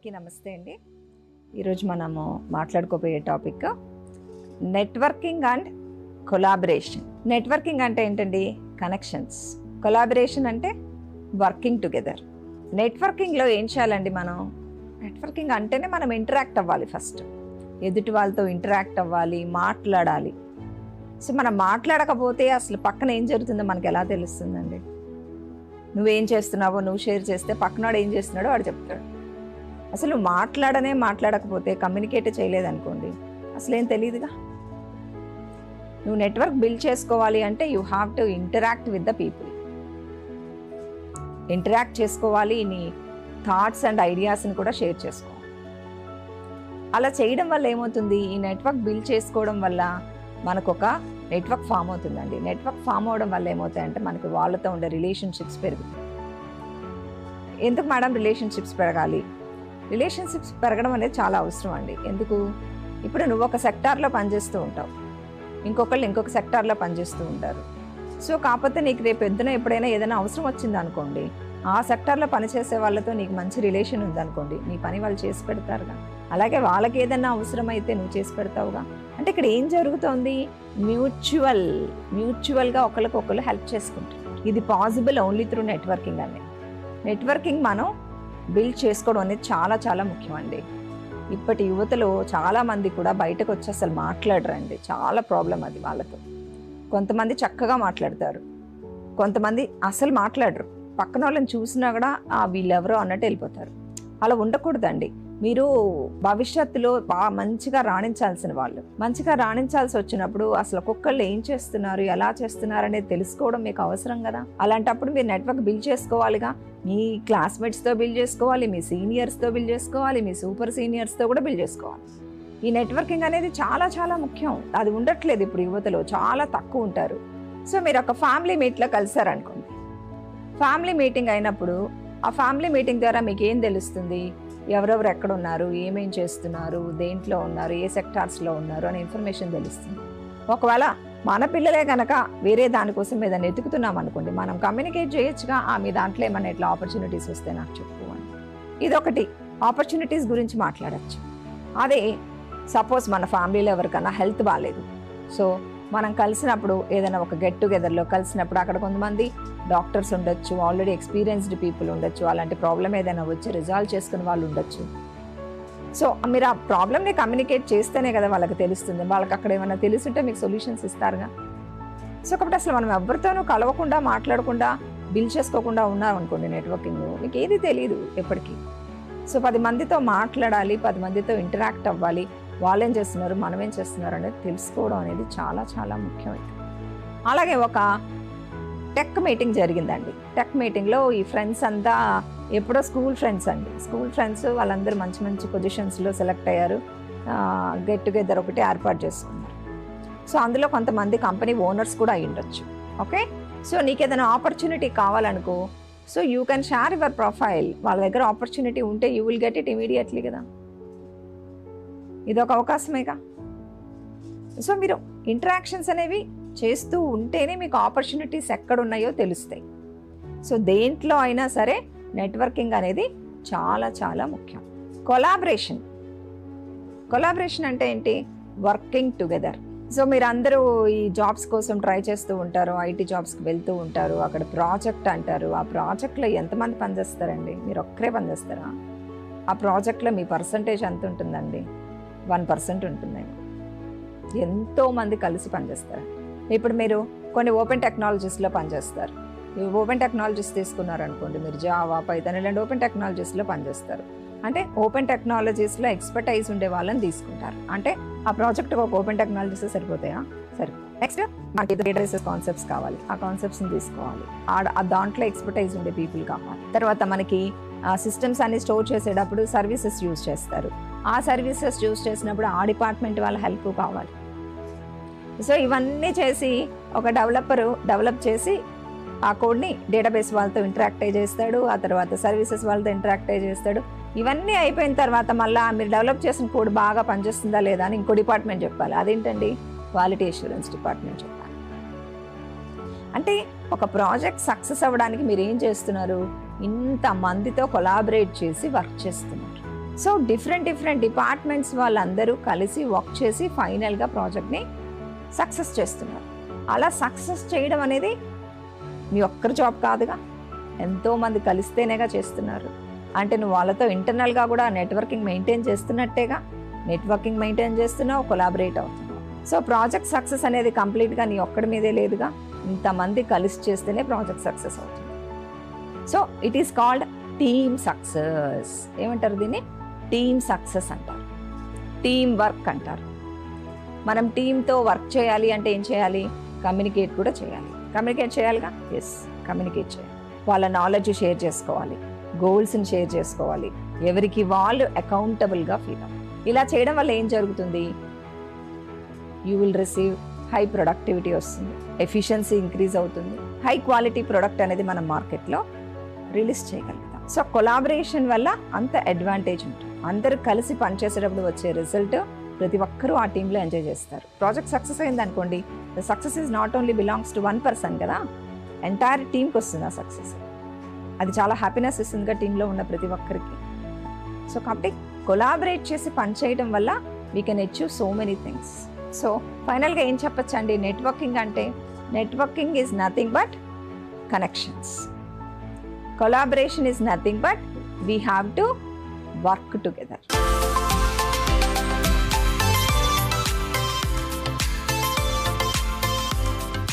అందరికీ నమస్తే అండి. ఈరోజు మనము మాట్లాడుకోబోయే topic networking and collaboration. Networking అంటే ఏంటండి? కనెక్షన్స్. కొలాబరేషన్ అంటే వర్కింగ్ టుగెదర్. నెట్వర్కింగ్లో ఏం చేయాలండి మనం? నెట్వర్కింగ్ అంటేనే మనం ఇంటరాక్ట్ అవ్వాలి. ఫస్ట్ ఎదుటి వాళ్ళతో ఇంటరాక్ట్ అవ్వాలి, మాట్లాడాలి. సో మనం మాట్లాడకపోతే అసలు పక్కన ఏం జరుగుతుందో మనకు ఎలా తెలుస్తుందండి? నువ్వేం చేస్తున్నావో నువ్వు షేర్ చేస్తే పక్కనవాడు ఏం చేస్తున్నాడో వాడు చెప్తాడు. అసలు నువ్వు మాట్లాడకపోతే కమ్యూనికేట్ చేయలేదనుకోండి, అసలు ఏం తెలియదుగా. నువ్వు నెట్వర్క్ బిల్డ్ చేసుకోవాలి అంటే you have to interact with the people. Interact చేసుకోవాలి, నీ థాట్స్ అండ్ ఐడియాస్ని కూడా షేర్ చేసుకోవాలి. అలా చేయడం వల్ల ఏమవుతుంది? ఈ నెట్వర్క్ బిల్డ్ చేసుకోవడం వల్ల మనకు ఒక నెట్వర్క్ ఫామ్ అవుతుందండి. నెట్వర్క్ ఫామ్ అవడం వల్ల ఏమవుతాయంటే మనకి వాళ్ళతో ఉండే రిలేషన్షిప్స్ పెరుగుతాయి. ఎందుకు మేడం రిలేషన్షిప్స్ పెరగాలి? రిలేషన్షిప్స్ పెరగడం అనేది చాలా అవసరం అండి. ఎందుకు? ఇప్పుడు నువ్వు ఒక సెక్టార్లో పనిచేస్తూ ఉంటావు, ఇంకొకళ్ళు ఇంకొక సెక్టార్లో పనిచేస్తూ ఉంటారు. సో కాకపోతే నీకు రేపు పొద్దున ఎప్పుడైనా ఏదైనా అవసరం వచ్చింది అనుకోండి, ఆ సెక్టార్లో పనిచేసే వాళ్ళతో నీకు మంచి రిలేషన్ ఉందనుకోండి, నీ పని వాళ్ళు చేసి పెడతారుగా. అలాగే వాళ్ళకి ఏదైనా అవసరం అయితే నువ్వు చేసి పెడతావుగా. అంటే ఇక్కడ ఏం జరుగుతోంది? మ్యూచువల్గా ఒకరికొకరు హెల్ప్ చేసుకుంటారు. ఇది పాసిబుల్ ఓన్లీ త్రూ నెట్వర్కింగ్ అండి. నెట్వర్కింగ్ మనం బిల్డ్ చేసుకోవడం అనేది చాలా చాలా ముఖ్యం అండి. ఇప్పటి యువతలో చాలామంది కూడా బయటకు వచ్చి అసలు మాట్లాడరండి. చాలా ప్రాబ్లం అది వాళ్ళతో. కొంతమంది చక్కగా మాట్లాడతారు, కొంతమంది అసలు మాట్లాడరు. పక్కన వాళ్ళని చూసినా కూడా వీళ్ళెవరో అన్నట్టు వెళ్ళిపోతారు. అలా ఉండకూడదండి. మీరు భవిష్యత్తులో బాగా మంచిగా రాణించాల్సిన వాళ్ళు. మంచిగా రాణించాల్సి వచ్చినప్పుడు అసలు ఒక్కొక్కళ్ళు ఏం చేస్తున్నారు, ఎలా చేస్తున్నారు అనేది తెలుసుకోవడం మీకు అవసరం కదా. అలాంటప్పుడు మీరు నెట్వర్క్ బిల్డ్ చేసుకోవాలిగా. మీ క్లాస్మేట్స్తో బిల్డ్ చేసుకోవాలి, మీ సీనియర్స్తో బిల్డ్ చేసుకోవాలి, మీ సూపర్ సీనియర్స్తో కూడా బిల్డ్ చేసుకోవాలి. ఈ నెట్వర్కింగ్ అనేది చాలా చాలా ముఖ్యం. అది ఉండట్లేదు ఇప్పుడు యువతలో, చాలా తక్కువ ఉంటారు. సో మీరు ఒక ఫ్యామిలీ మీట్లో కలిసారనుకోండి. ఫ్యామిలీ మీటింగ్ అయినప్పుడు ఆ ఫ్యామిలీ మీటింగ్ ద్వారా మీకు ఏం తెలుస్తుంది? ఎవరెవరు ఎక్కడ ఉన్నారు, ఏమేం చేస్తున్నారు, దేంట్లో ఉన్నారు, ఏ సెక్టార్స్లో ఉన్నారు అనే ఇన్ఫర్మేషన్ తెలుస్తుంది. ఒకవేళ మన పిల్లలే కనుక వేరే దానికోసం ఏదైనా ఎతుకుతున్నాం అనుకోండి, మనం కమ్యూనికేట్ చేయొచ్చుగా. మీ దాంట్లో ఏమన్నా ఇట్లా ఆపర్చునిటీస్ వస్తే నాకు చెప్పు అని. ఇదొకటి ఆపర్చునిటీస్ గురించి మాట్లాడచ్చు. అదే సపోజ్ మన ఫ్యామిలీలో ఎవరికైనా హెల్త్ బాగాలేదు, సో మనం కలిసినప్పుడు ఏదైనా ఒక గెట్ టుగెదర్లో కలిసినప్పుడు అక్కడ కొంతమంది డాక్టర్స్ ఉండొచ్చు, ఆల్రెడీ ఎక్స్పీరియన్స్డ్ పీపుల్ ఉండొచ్చు. అలాంటి ప్రాబ్లం ఏదైనా వచ్చి రిజాల్వ్ చేసుకునే వాళ్ళు ఉండొచ్చు. సో మీరు ఆ ప్రాబ్లమ్ని కమ్యూనికేట్ చేస్తేనే కదా వాళ్ళకి తెలుస్తుంది. వాళ్ళకి అక్కడ ఏమైనా తెలుసుంటే మీకు సొల్యూషన్స్ ఇస్తారుగా. సో కాబట్టి అసలు మనం ఎవరితోనూ కలవకుండా, మాట్లాడకుండా, బిల్డ్ చేసుకోకుండా ఉన్నామనుకోండి నెట్వర్కింగ్, మీకు ఏది తెలియదు ఎప్పటికీ. సో 10 మందితో మాట్లాడాలి, 10 మందితో ఇంటరాక్ట్ అవ్వాలి. వాళ్ళేం చేస్తున్నారు, మనం ఏం చేస్తున్నారు అనేది తెలుసుకోవడం అనేది చాలా చాలా ముఖ్యమైనది. అలాగే ఒక టెక్ మీటింగ్ జరిగిందండి. టెక్ మీటింగ్లో ఈ ఫ్రెండ్స్ అంతా ఎప్పుడో స్కూల్ ఫ్రెండ్స్ అండి. స్కూల్ ఫ్రెండ్స్ వాళ్ళందరూ మంచి మంచి పొజిషన్స్లో సెలెక్ట్ అయ్యారు. గెట్ టుగెదర్ ఒకటి ఏర్పాటు చేసుకున్నారు. సో అందులో కొంతమంది కంపెనీ ఓనర్స్ కూడా అయి ఉండొచ్చు. ఓకే, సో నీకు ఏదైనా ఆపర్చునిటీ కావాలనుకో, so you can share your profile. వాళ్ళ దగ్గర ఆపర్చునిటీ ఉంటే you will get it immediately కదా. ఇదొక అవకాశమేగా. సో మీరు ఇంటరాక్షన్స్ అనేవి చేస్తూ ఉంటేనే మీకు ఆపర్చునిటీస్ ఎక్కడున్నాయో తెలుస్తాయి. సో దేంట్లో అయినా సరే నెట్వర్కింగ్ అనేది చాలా చాలా ముఖ్యం. కొలాబరేషన్ అంటే ఏంటి? Working together. సో మీరు అందరూ ఈ జాబ్స్ కోసం ట్రై చేస్తూ ఉంటారు, ఐటీ జాబ్స్కి వెళ్తూ ఉంటారు. అక్కడ ప్రాజెక్ట్ అంటారు. ఆ ప్రాజెక్ట్లో ఎంతమంది పనిచేస్తారండి? మీరు ఒక్కరే పనిచేస్తారా? ఆ ప్రాజెక్ట్లో మీ పర్సంటేజ్ ఎంత ఉంటుందండి? 1% ఉంటుందండి. ఎంతోమంది కలిసి పనిచేస్తారు. ఇప్పుడు మీరు కొన్ని ఓపెన్ టెక్నాలజీస్లో పనిచేస్తారు. ఈ ఓపెన్ టెక్నాలజీస్ తీసుకున్నారనుకోండి, మీరు జావా, పైథాన్ ఇలాంటి ఓపెన్ టెక్నాలజీస్లో పనిచేస్తారు. అంటే ఓపెన్ టెక్నాలజీస్లో ఎక్స్పర్టైజ్ ఉండే వాళ్ళని తీసుకుంటారు. అంటే ఆ ప్రాజెక్ట్కి ఒక ఓపెన్ టెక్నాలజీస్ సరిపోతాయా? సరే. నెక్స్ట్ మనకి డేటాబేసెస్ కాన్సెప్ట్స్ కావాలి, ఆ కాన్సెప్ట్స్ని తీసుకోవాలి. దాంట్లో ఎక్స్పర్టైజ్ ఉండే పీపుల్ కావాలి. తర్వాత మనకి సిస్టమ్స్ అన్ని స్టోర్ చేసేటప్పుడు సర్వీసెస్ యూజ్ చేస్తారు. ఆ సర్వీసెస్ యూజ్ చేసినప్పుడు ఆ డిపార్ట్మెంట్ వాళ్ళ హెల్ప్ కావాలి. సో ఇవన్నీ చేసి ఒక డెవలప్ చేసి ఆ కోడ్ని డేటాబేస్ వాళ్ళతో ఇంటరాక్ట్ చేస్తాడు. ఆ తర్వాత సర్వీసెస్ వాళ్ళతో ఇంటరాక్ట్ చేస్తాడు. ఇవన్నీ అయిపోయిన తర్వాత మళ్ళీ మీరు డెవలప్ చేసిన కోడ్ బాగా పనిచేస్తుందా లేదా అని ఇంకో డిపార్ట్మెంట్ చెప్పాలి. అదేంటండి? క్వాలిటీ అష్యూరెన్స్ డిపార్ట్మెంట్ చెప్పాలి. అంటే ఒక ప్రాజెక్ట్ సక్సెస్ అవ్వడానికి మీరు ఏం చేస్తున్నారు? ఇంత మందితో కొలాబరేట్ చేసి వర్క్ చేస్తున్నారు. సో డిఫరెంట్ డిపార్ట్మెంట్స్ వాళ్ళందరూ కలిసి వర్క్ చేసి ఫైనల్గా ప్రాజెక్ట్ని సక్సెస్ చేస్తున్నారు. అలా సక్సెస్ చేయడం అనేది మీ ఒక్కరి జాబ్ కాదుగా, ఎంతోమంది కలిస్తేనేగా చేస్తున్నారు. అంటే నువ్వు వాళ్ళతో ఇంటర్నల్గా కూడా నెట్వర్కింగ్ మెయింటైన్ చేస్తున్నట్టేగా, నెట్వర్కింగ్ మెయింటైన్ చేస్తున్నావు, కొలాబరేట్ అవుతున్నావు. సో ప్రాజెక్ట్ సక్సెస్ అనేది కంప్లీట్గా నీ ఒక్కడి మీదే లేదుగా, ఇంతమంది కలిసి చేస్తేనే ప్రాజెక్ట్ సక్సెస్ అవుతుంది. So it is called team success. ఏమంటారు దీన్ని? టీమ్ సక్సెస్ అంటారు, టీమ్ వర్క్ అంటారు. మనం టీంతో వర్క్ చేయాలి అంటే ఏం చేయాలి? కమ్యూనికేట్ కూడా చేయాలి. కమ్యూనికేట్ చేయాలిగా, ఎస్, కమ్యూనికేట్ చేయాలి. వాళ్ళ నాలెడ్జ్ షేర్ చేసుకోవాలి, గోల్స్ని షేర్ చేసుకోవాలి, ఎవరికి వాళ్ళు అకౌంటబుల్గా ఫీల్ అవ్వాలి. ఇలా చేయడం వల్ల ఏం జరుగుతుంది? You will receive high productivity వస్తుంది, ఎఫిషియన్సీ ఇంక్రీజ్ అవుతుంది, హై క్వాలిటీ ప్రొడక్ట్ అనేది మనం మార్కెట్లో రిలీజ్ చేయగలుగుతాం. సో కొలాబరేషన్ వల్ల అంత అడ్వాంటేజ్ ఉంటుంది. అందరూ కలిసి పనిచేసేటప్పుడు వచ్చే రిజల్ట్ ప్రతి ఒక్కరూ ఆ టీంలో ఎంజాయ్ చేస్తారు. ప్రాజెక్ట్ సక్సెస్ అయింది అనుకోండి, the success is not only belongs to one person కదా, ఎంటైర్ టీంకి వస్తుంది ఆ సక్సెస్. అది చాలా హ్యాపీనెస్ ఇస్తుందిగా టీంలో ఉన్న ప్రతి ఒక్కరికి. సో కాబట్టి కొలాబరేట్ చేసి పనిచేయడం వల్ల we can achieve so many things. So ఫైనల్గా ఏం చెప్పచ్చండి? నెట్వర్కింగ్ అంటే, networking is nothing but connections. Collaboration is nothing but we have to work together.